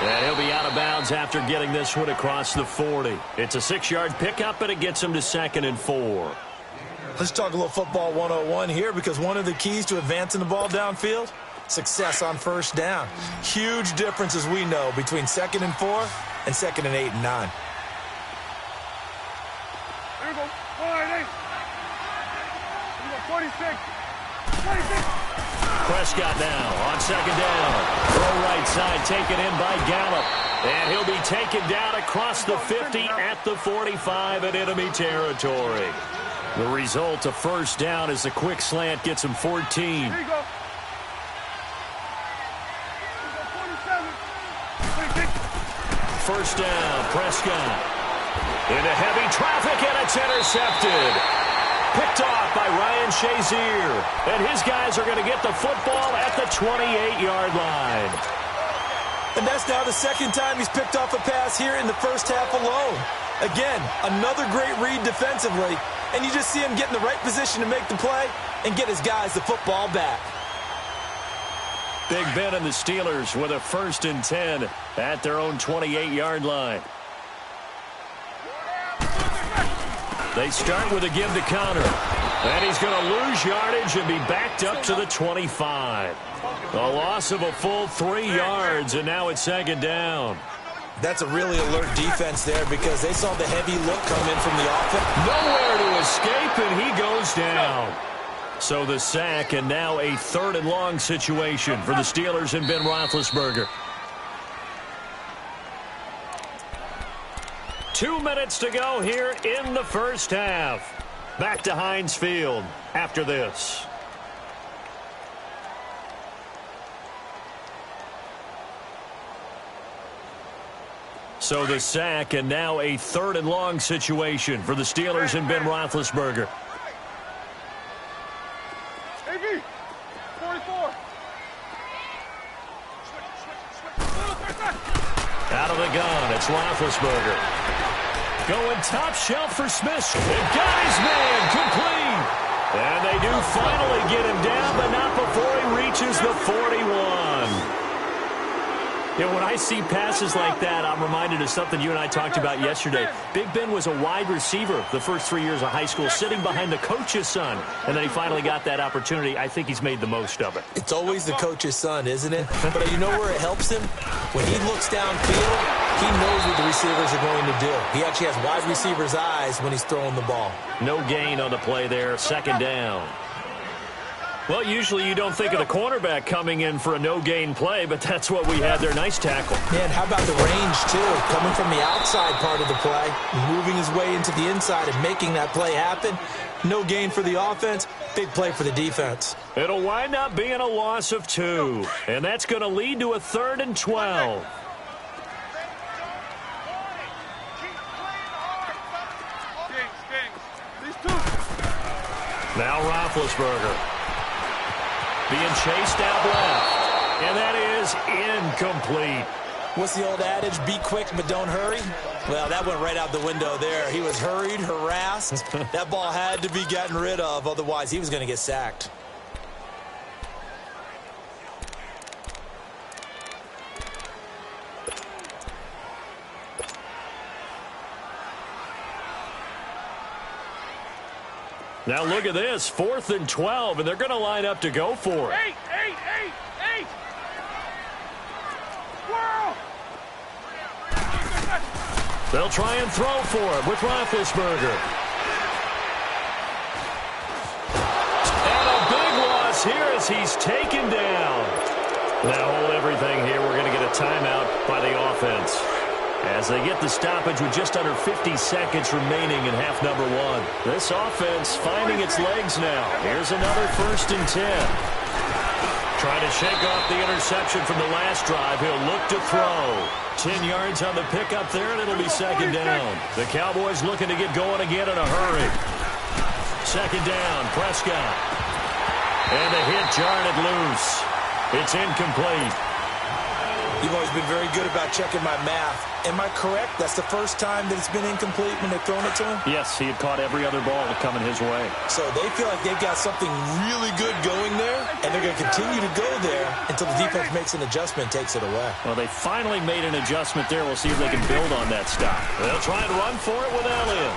And he'll be out of bounds after getting this one across the 40. It's a 6-yard pickup, and it gets him to 2nd and 4. Let's talk a little football 101 here, because one of the keys to advancing the ball downfield, success on first down. Huge difference, as we know, between 2nd and 4 and 2nd and 8 and 9. Here we go. 46. 46. Prescott now on 2nd down. Throw right side taken in by Gallup. And he'll be taken down across the 50 at the 45 in enemy territory. The result, a first down, as the quick slant gets him 14. Here you go. 47. 26. First down, Prescott. Into heavy traffic, and it's intercepted. Picked off by Ryan Shazier. And his guys are going to get the football at the 28-yard line. And that's now the second time he's picked off a pass here in the first half alone. Again, another great read defensively. And you just see him get in the right position to make the play and get his guys the football back. Big Ben and the Steelers with a 1st and 10 at their own 28-yard line. They start with a give to counter. And he's going to lose yardage and be backed up to the 25. A loss of a full 3 yards, and now it's 2nd down. That's a really alert defense there, because they saw the heavy look come in from the offense. Nowhere to escape, and he goes down. So the sack, and now a 3rd and long situation for the Steelers and Ben Roethlisberger. 2 minutes to go here in the first half. Back to Heinz Field after this. So the sack, and now a 3rd and long situation for the Steelers and Ben Roethlisberger. AB, 44. Out of the gun, it's Roethlisberger. Going top shelf for Smith. They've got his man complete. And they do finally get him down, but not before he reaches the 41. Yeah, when I see passes like that, I'm reminded of something you and I talked about yesterday. Big Ben was a wide receiver the first 3 years of high school, sitting behind the coach's son. And then he finally got that opportunity. I think he's made the most of it. It's always the coach's son, isn't it? But you know where it helps him? When he looks downfield, he knows what the receivers are going to do. He actually has wide receivers' eyes when he's throwing the ball. No gain on the play there, 2nd down. Well, usually you don't think of the cornerback coming in for a no-gain play, but that's what we had there. Nice tackle. Man, how about the range, too? Coming from the outside part of the play, moving his way into the inside and making that play happen. No gain for the offense, big play for the defense. It'll wind up being a loss of 2, and that's going to lead to a 3rd and 12. Now Roethlisberger. Being chased out left. And that is incomplete. What's the old adage? Be quick, but don't hurry? Well, that went right out the window there. He was hurried, harassed. That ball had to be gotten rid of. Otherwise, he was going to get sacked. Now look at this, 4th and 12, and they're going to line up to go for it. 8. Whoa! They'll try and throw for it with Roethlisberger. And a big loss here as he's taken down. Now hold everything here. We're going to get a timeout by the offense, as they get the stoppage with just under 50 seconds remaining in half number 1. This offense finding its legs now. Here's another 1st and 10. Trying to shake off the interception from the last drive. He'll look to throw. 10 yards on the pickup there, and it'll be 2nd down. The Cowboys looking to get going again in a hurry. 2nd down, Prescott. And the hit jarred it loose. It's incomplete. You've always been very good about checking my math. Am I correct? That's the first time that it's been incomplete when they've thrown it to him? Yes, he had caught every other ball coming his way. So they feel like they've got something really good going there, and they're going to continue to go there until the defense makes an adjustment and takes it away. Well, they finally made an adjustment there. We'll see if they can build on that stop. They'll try and run for it with Elliott.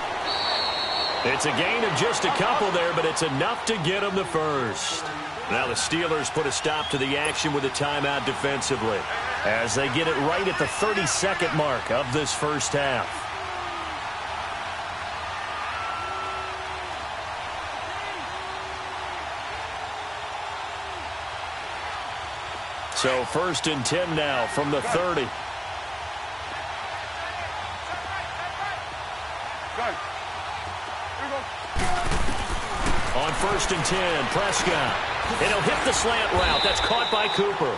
It's a gain of just a couple there, but it's enough to get them the first. Now the Steelers put a stop to the action with a timeout defensively as they get it right at the 30-second mark of this first half. So 1st and 10 now from the 30. On 1st and 10, Prescott. And he'll hit the slant route. That's caught by Cooper.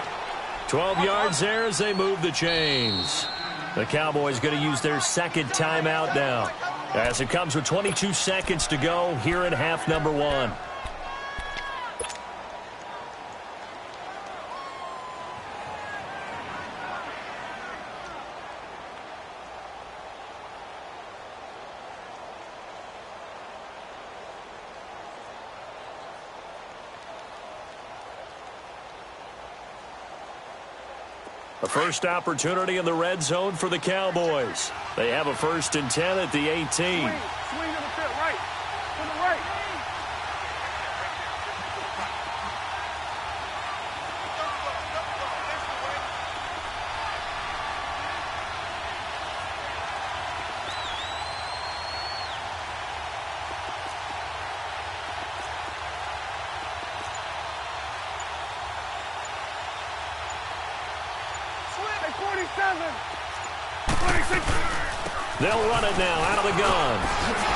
12 yards there as they move the chains. The Cowboys going to use their second timeout now, as it comes with 22 seconds to go here in half number 1. A first opportunity in the red zone for the Cowboys. They have a 1st and 10 at the 18. Swing to the fit, right. To the right. They'll run it now out of the gun.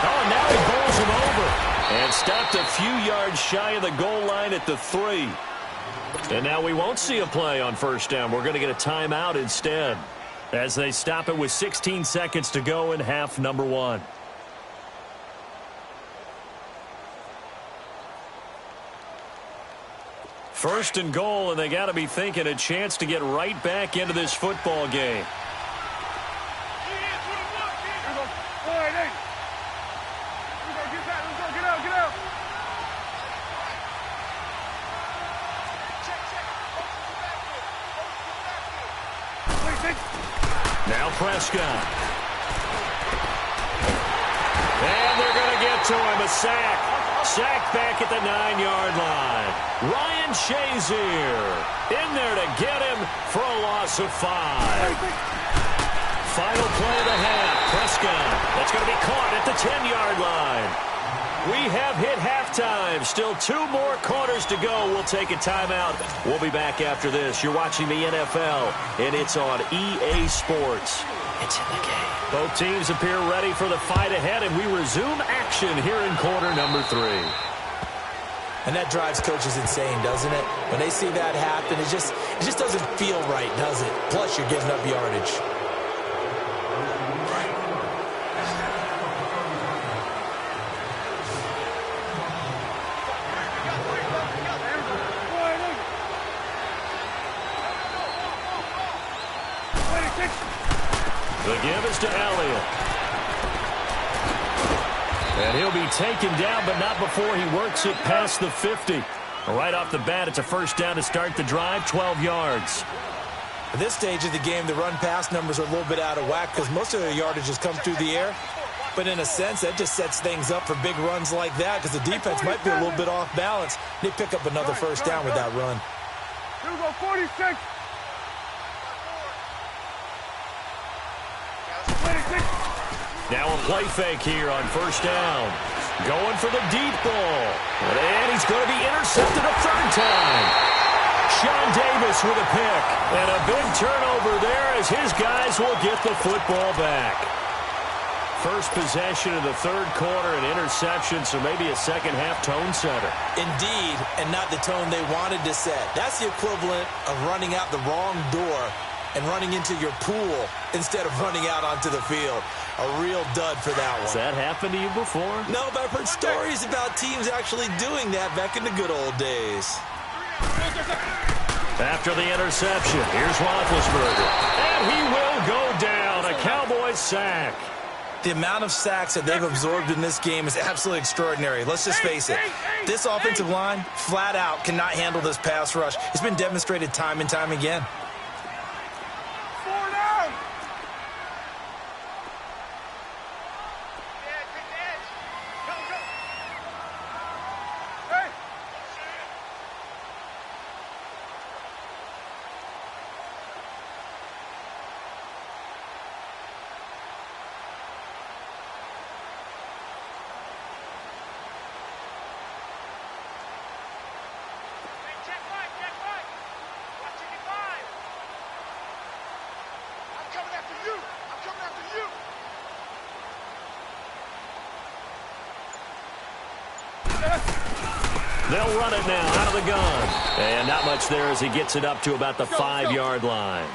Oh, and now he bowls him over. And stopped a few yards shy of the goal line at the 3. And now we won't see a play on 1st down. We're going to get a timeout instead, as they stop it with 16 seconds to go in half number 1. First and goal, and they got to be thinking a chance to get right back into this football game. Now Prescott. And they're going to get to him. A sack. Sack back at the 9-yard line. Ryan Shazier in there to get him for a loss of 5. Final play of the half. Prescott. That's going to be caught at the 10-yard line. We have hit halftime. Still 2 more quarters to go. We'll take a timeout. We'll be back after this. You're watching the NFL, and it's on EA Sports. It's in the game. Both teams appear ready for the fight ahead, and we resume action here in quarter number 3. And that drives coaches insane, doesn't it? When they see that happen, it just doesn't feel right, does it? Plus, you're giving up yardage. The give is to Elliott. And he'll be taken down, but not before he works it past the 50. Right off the bat, it's a 1st down to start the drive, 12 yards. At this stage of the game, the run-pass numbers are a little bit out of whack because most of their yardage has come through the air. But in a sense, that just sets things up for big runs like that because the defense might be a little bit off balance. They pick up another 1st down with that run. Here we go, 46. Now a play fake here on 1st down. Going for the deep ball. And he's going to be intercepted a 3rd time. Sean Davis with a pick. And a big turnover there as his guys will get the football back. First possession of the 3rd quarter, an interception, so maybe a second-half tone setter. Indeed, and not the tone they wanted to set. That's the equivalent of running out the wrong door and running into your pool instead of running out onto the field. A real dud for that one. Has that happened to you before? No, but I've heard stories about teams actually doing that back in the good old days. After the interception, here's Roethlisberger. And he will go down. A Cowboys sack. The amount of sacks that they've absorbed in this game is absolutely extraordinary. Let's just face it. This offensive line, flat out, cannot handle this pass rush. It's been demonstrated time and time again. 4 down. Hey. Check right. Watch 85. I'm coming after you. They'll run it now out of the gun. And not much there as he gets it up to about the 5-yard line.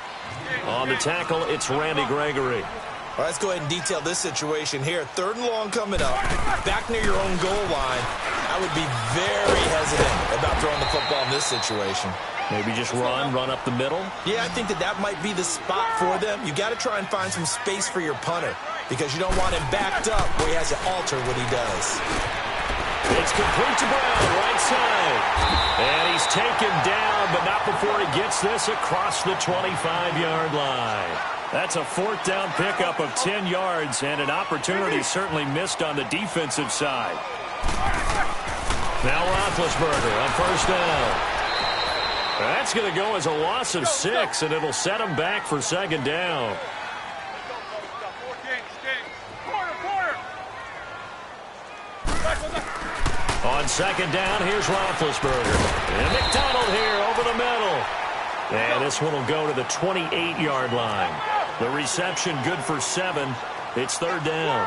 On the tackle, it's Randy Gregory. All right, let's go ahead and detail this situation here. 3rd and long coming up. Back near your own goal line. I would be very hesitant about throwing the football in this situation. Maybe just run up the middle. Yeah, I think that might be the spot for them. You got to try and find some space for your punter because you don't want him backed up where he has to alter what he does. It's complete to Brown, right side. And he's taken down, but not before he gets this across the 25-yard line. That's a 4th down pickup of 10 yards and an opportunity certainly missed on the defensive side. Now Roethlisberger on 1st down. That's going to go as a loss of 6, and it'll set him back for 2nd down. On 2nd down, here's Roethlisberger. And McDonald here over the middle. And this one will go to the 28-yard line. The reception good for 7. It's 3rd down.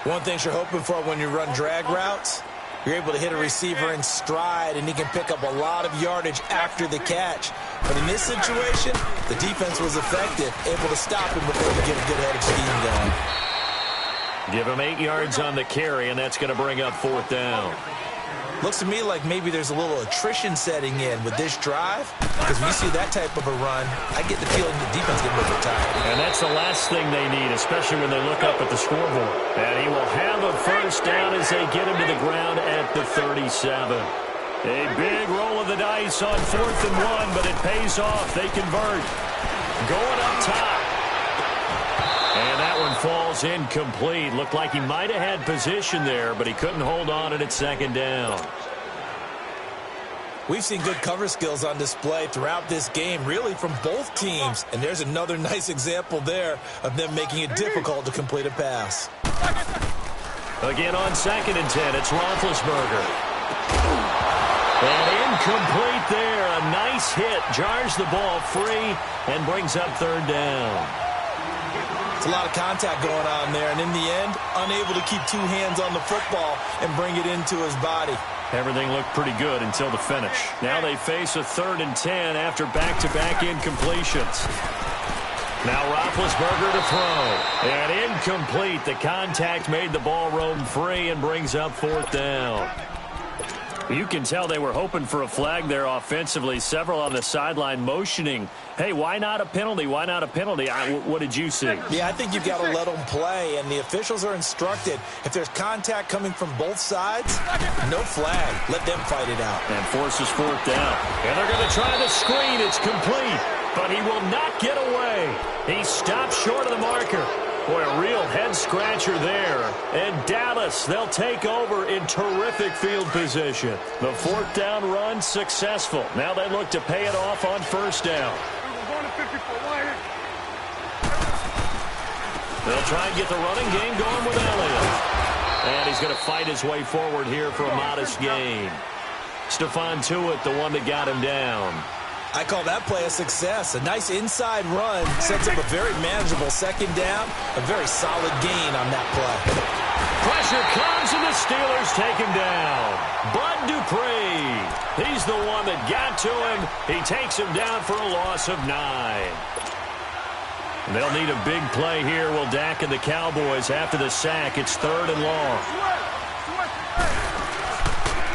One thing you're hoping for when you run drag routes, you're able to hit a receiver in stride, and he can pick up a lot of yardage after the catch. But in this situation, the defense was effective, able to stop him before he get a good head of steam going. Give him 8 yards on the carry, and that's going to bring up 4th down. Looks to me like maybe there's a little attrition setting in with this drive, because when you see that type of a run, I get the feeling the defense getting a little bit tired. And that's the last thing they need, especially when they look up at the scoreboard. And he will have a 1st down as they get him to the ground at the 37. A big roll of the dice on 4th and 1, but it pays off. They convert. Going up top. And that one falls incomplete. Looked like he might have had position there, but he couldn't hold on it at 2nd down. We've seen good cover skills on display throughout this game, really from both teams. And there's another nice example there of them making it difficult to complete a pass. Again on 2nd and 10, it's Roethlisberger. And incomplete there. A nice hit. Jars the ball free and brings up 3rd down. It's a lot of contact going on there, and in the end, unable to keep 2 hands on the football and bring it into his body. Everything looked pretty good until the finish. Now they face a 3rd and 10 after back-to-back incompletions. Now Roethlisberger to throw. And incomplete. The contact made the ball roam free and brings up 4th down. You can tell they were hoping for a flag there offensively. Several on the sideline motioning, hey, why not a penalty? Why not a penalty? What did you see? Yeah, I think you've got to let them play, and the officials are instructed, if there's contact coming from both sides, no flag. Let them fight it out. And forces 4th down. And they're going to try the screen. It's complete, but he will not get away. He stopped short of the marker. Boy, a real head-scratcher there. And Dallas, they'll take over in terrific field position. The 4th down run successful. Now they look to pay it off on 1st down. They'll try and get the running game going with Elliott. And he's going to fight his way forward here for a modest gain. Stephon Tuitt, the one that got him down. I call that play a success. A nice inside run sets up a very manageable 2nd down. A very solid gain on that play. Pressure comes, and the Steelers take him down. Bud Dupree, he's the one that got to him. He takes him down for a loss of 9. They'll need a big play here. Will Dak and the Cowboys after the sack. It's 3rd and long.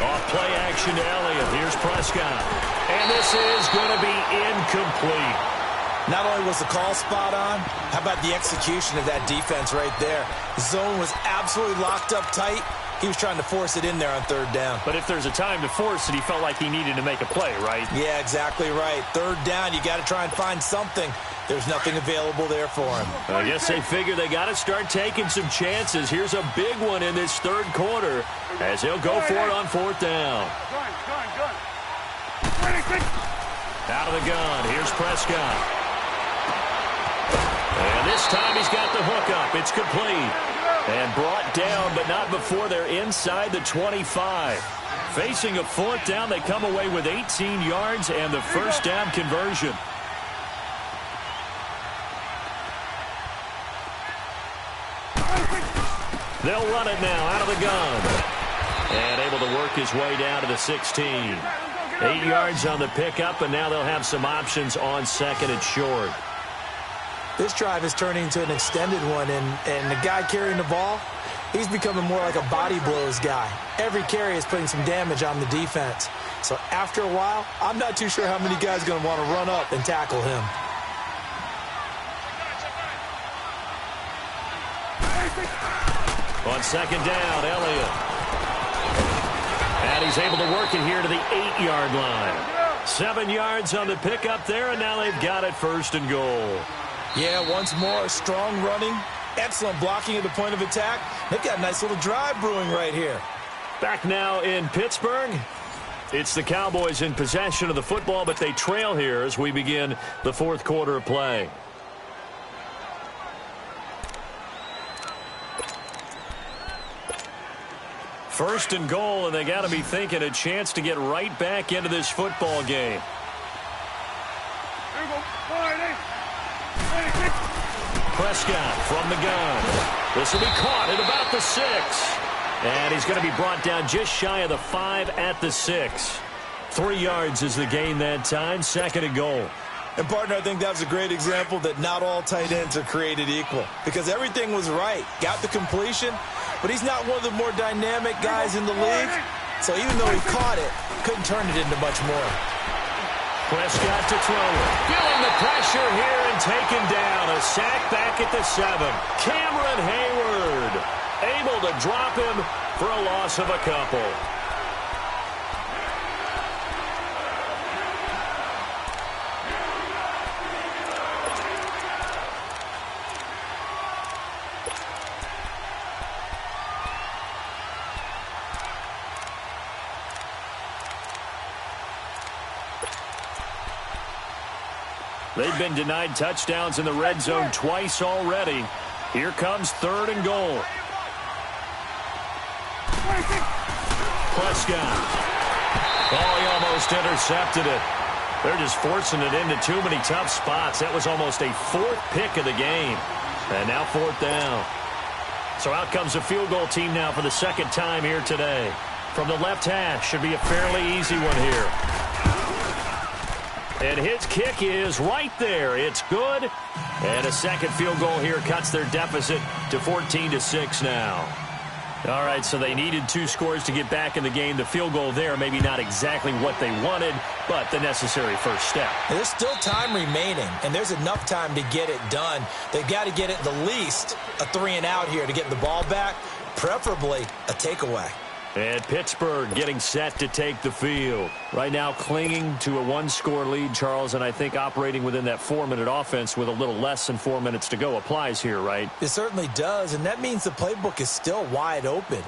Off play action to Elliott. Here's Prescott. And this is going to be incomplete. Not only was the call spot on, how about the execution of that defense right there? The zone was absolutely locked up tight. He was trying to force it in there on third down. But if there's a time to force it, he felt like he needed to make a play, right? Yeah, exactly right. Third down, you got to try and find something. There's nothing available there for him. I guess they figure they got to start taking some chances. Here's a big one in this third quarter as he'll go for it on fourth down. Out of the gun, here's Prescott. And this time he's got the hook up. It's complete. And brought down, but not before they're inside the 25. Facing a fourth down, they come away with 18 yards and the first down conversion. They'll run it now out of the gun. And able to work his way down to the 16. 8 yards on the pickup, and now they'll have some options on second and short. This drive is turning into an extended one, and the guy carrying the ball, he's becoming more like a body blows guy. Every carry is putting some damage on the defense. So after a while, I'm not too sure how many guys are going to want to run up and tackle him. On second down, Elliott. And he's able to work it here to the 8-yard line. 7 yards on the pickup there, and now they've got it first and goal. Yeah, once more, strong running, excellent blocking at the point of attack. They've got a nice little drive brewing right here. Back now in Pittsburgh. It's the Cowboys in possession of the football, but they trail here as we begin the fourth quarter of play. First and goal, and they got to be thinking a chance to get right back into this football game. Prescott from the gun. This will be caught at about the 6. And he's going to be brought down just shy of the 5 at the 6. 3 yards is the gain that time. Second and goal. And, partner, I think that was a great example that not all tight ends are created equal. Because everything was right. Got the completion, but he's not one of the more dynamic guys in the league. So even though he caught it, couldn't turn it into much more. Prescott to throw it. Feeling the pressure here and taken down. A sack back at the 7. Cameron Hayward able to drop him for a loss of a couple. They've been denied touchdowns in the red zone twice already. Here comes third and goal. Prescott. Oh, he almost intercepted it. They're just forcing it into too many tough spots. That was almost a fourth pick of the game. And now fourth down. So out comes the field goal team now for the second time here today. From the left hash, should be a fairly easy one here. And his kick is right there. It's good. And a second field goal here cuts their deficit to 14-6 now. All right, so they needed 2 scores to get back in the game. The field goal there, maybe not exactly what they wanted, but the necessary first step. There's still time remaining, and there's enough time to get it done. They've got to get at the least a 3-and-out here to get the ball back, preferably a takeaway. And Pittsburgh getting set to take the field. Right now clinging to a 1-score lead, Charles, and I think operating within that 4-minute offense with a little less than 4 minutes to go applies here, right? It certainly does, and that means the playbook is still wide open.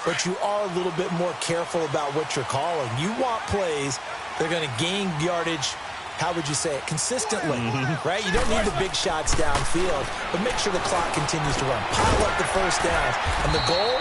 But you are a little bit more careful about what you're calling. You want plays that are going to gain yardage, how would you say it, consistently, right? You don't need the big shots downfield, but make sure the clock continues to run. Pile up the first downs, and the goal,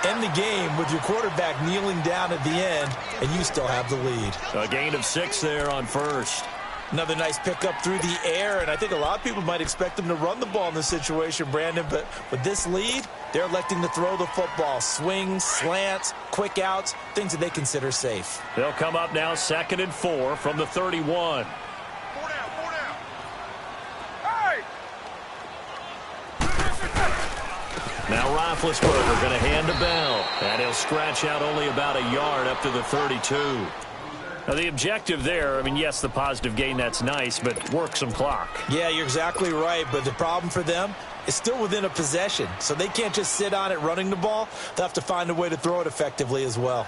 end the game with your quarterback kneeling down at the end, and you still have the lead. A gain of 6 there on first. Another nice pickup through the air, and I think a lot of people might expect them to run the ball in this situation, Brandon, but with this lead, they're electing to throw the football. Swings, slants, quick outs, things that they consider safe. They'll come up now 2nd and 4 from the 31. Now Roethlisberger going to hand to Bell. And he'll scratch out only about a yard up to the 32. Now, the objective there, I mean, yes, the positive gain, that's nice, but work some clock. Yeah, you're exactly right, but the problem for them is still within a possession, so they can't just sit on it running the ball. They'll have to find a way to throw it effectively as well.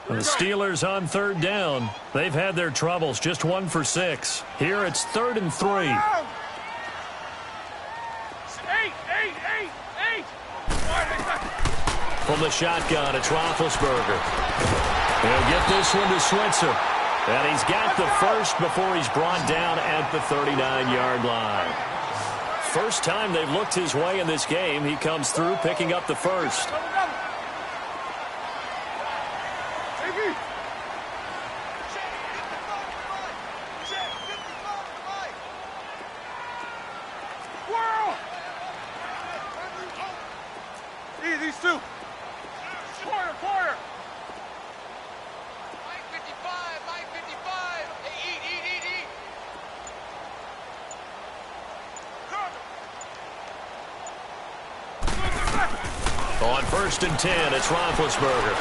The Steelers on third down. They've had their troubles, just 1 for 6. Here it's 3rd and 3. 8. From the shotgun, it's Roethlisberger. He'll get this one to Switzer. And he's got the first before he's brought down at the 39-yard line. First time they've looked his way in this game. He comes through picking up the first. These two. Corner. Mike 55. Hey, eat. On 1st and 10, it's Roethlisberger.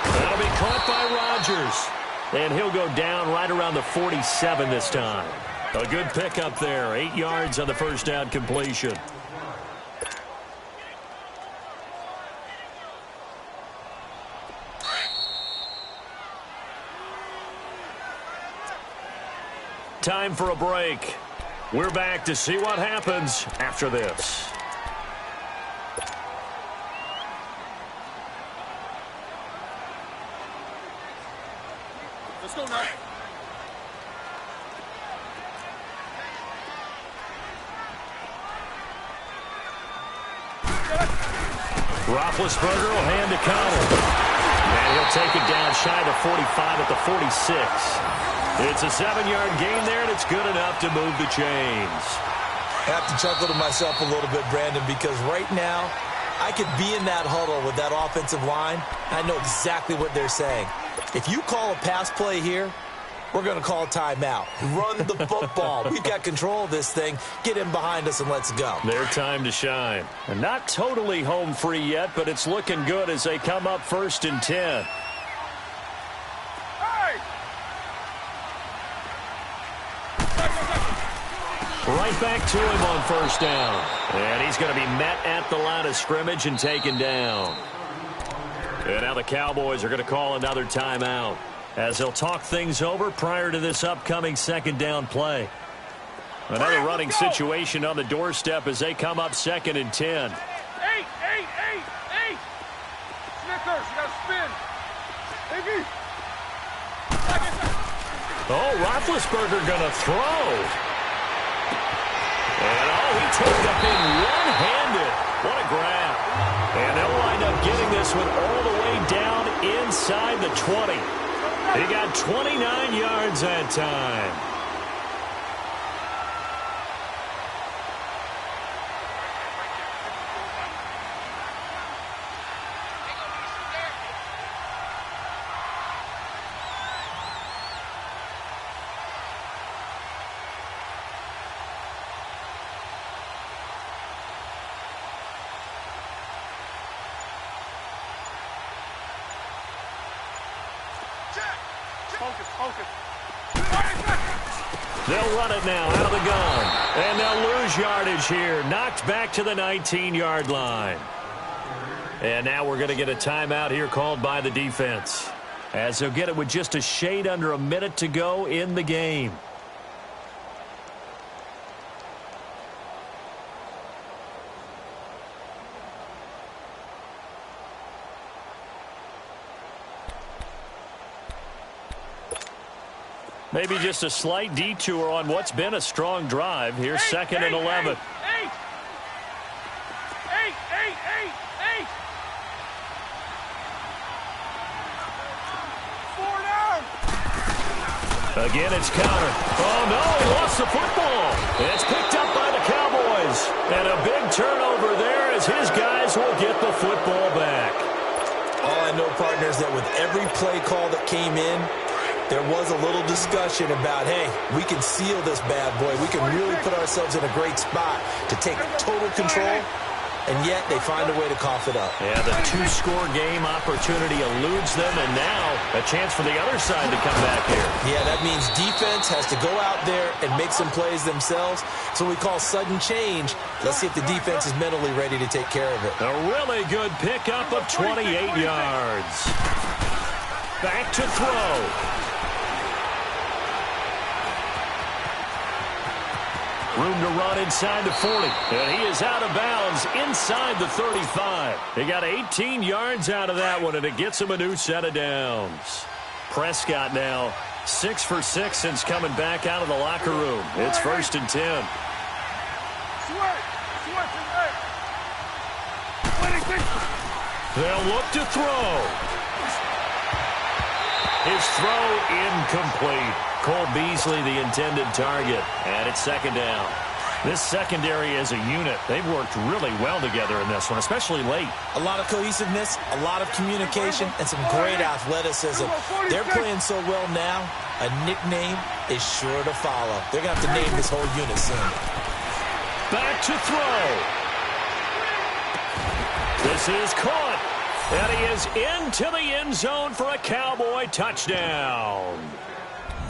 That'll be caught by Rodgers. And he'll go down right around the 47 this time. A good pickup there. 8 yards on the first down completion. Time for a break. We're back to see what happens after this. Let's go now. Roethlisberger will hand to Connell. And he'll take it down shy of the 45 at the 46. It's a 7-yard gain there, and it's good enough to move the chains. I have to chuckle to myself a little bit, Brandon, because right now I could be in that huddle with that offensive line. I know exactly what they're saying. If you call a pass play here, we're going to call a timeout. Run the football. We've got control of this thing. Get in behind us and let's go. Their time to shine. And not totally home free yet, but it's looking good as they come up 1st and 10. Right back to him on 1st down. And he's going to be met at the line of scrimmage and taken down. And now the Cowboys are going to call another timeout as they'll talk things over prior to this upcoming 2nd down play. Another running situation on the doorstep as they come up 2nd and 10. 8. Snickers, you got to spin. AB. Oh, Roethlisberger going to throw. And, he took it up in one-handed. What a grab. And they'll wind up getting this one all the way down inside the 20. He got 29 yards that time. Focus. They'll run it now out of the gun. And they'll lose yardage here. Knocked back to the 19-yard line. And now we're going to get a timeout here called by the defense, as they'll get it with just a shade under a minute to go in the game. Maybe just a slight detour on what's been a strong drive. Here's 2nd and 11. 8. Again, it's counter. Oh, no, he lost the football. It's picked up by the Cowboys. And a big turnover there as his guys will get the football back. All I know, partners, that with every play call that came in, there was a little discussion about, hey, we can seal this bad boy. We can really put ourselves in a great spot to take total control. and yet they find a way to cough it up. Yeah, the two-score game opportunity eludes them, and now a chance for the other side to come back here. Yeah, that means defense has to go out there and make some plays themselves. It's what we call sudden change. Let's see if the defense is mentally ready to take care of it. A really good pickup of 28 yards. Back to throw. Room to run inside the 40. And he is out of bounds inside the 35. He got 18 yards out of that one, and it gets him a new set of downs. Prescott now 6 for 6 since coming back out of the locker room. It's 1st and 10. They'll look to throw. His throw incomplete. Cole Beasley the intended target. And it's 2nd down. This secondary as a unit, they've worked really well together in this one, especially late. A lot of cohesiveness, a lot of communication, and some great athleticism. They're playing so well now, a nickname is sure to follow. They're going to have to name this whole unit soon. Back to throw. This is caught. And he is into the end zone for a Cowboy touchdown.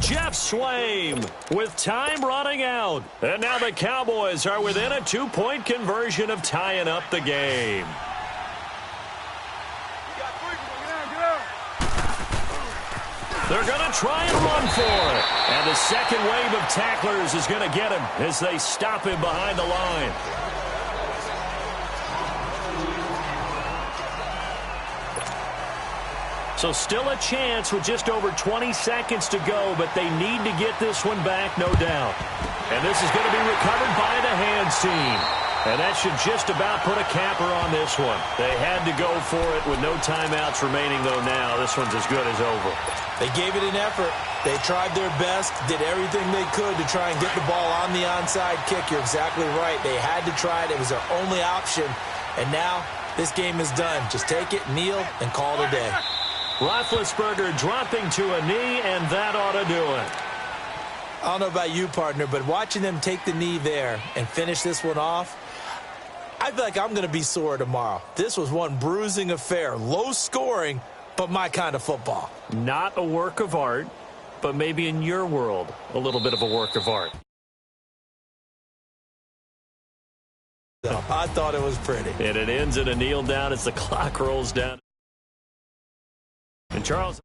Jeff Swaim with time running out. And now the Cowboys are within a 2-point conversion of tying up the game. They're going to try and run for it. And the second wave of tacklers is going to get him as they stop him behind the line. So still a chance with just over 20 seconds to go, but they need to get this one back, no doubt. And this is going to be recovered by the hands team. And that should just about put a capper on this one. They had to go for it with no timeouts remaining, though now. This one's as good as over. They gave it an effort. They tried their best, did everything they could to try and get the ball on the onside kick. You're exactly right. They had to try it. It was their only option. And now this game is done. Just take it, kneel, and call it a day. Roethlisberger dropping to a knee, and that ought to do it. I don't know about you, partner, but watching them take the knee there and finish this one off, I feel like I'm going to be sore tomorrow. This was one bruising affair. Low scoring, but my kind of football. Not a work of art, but maybe in your world, a little bit of a work of art. I thought it was pretty. And it ends in a kneel down as the clock rolls down. And Charles...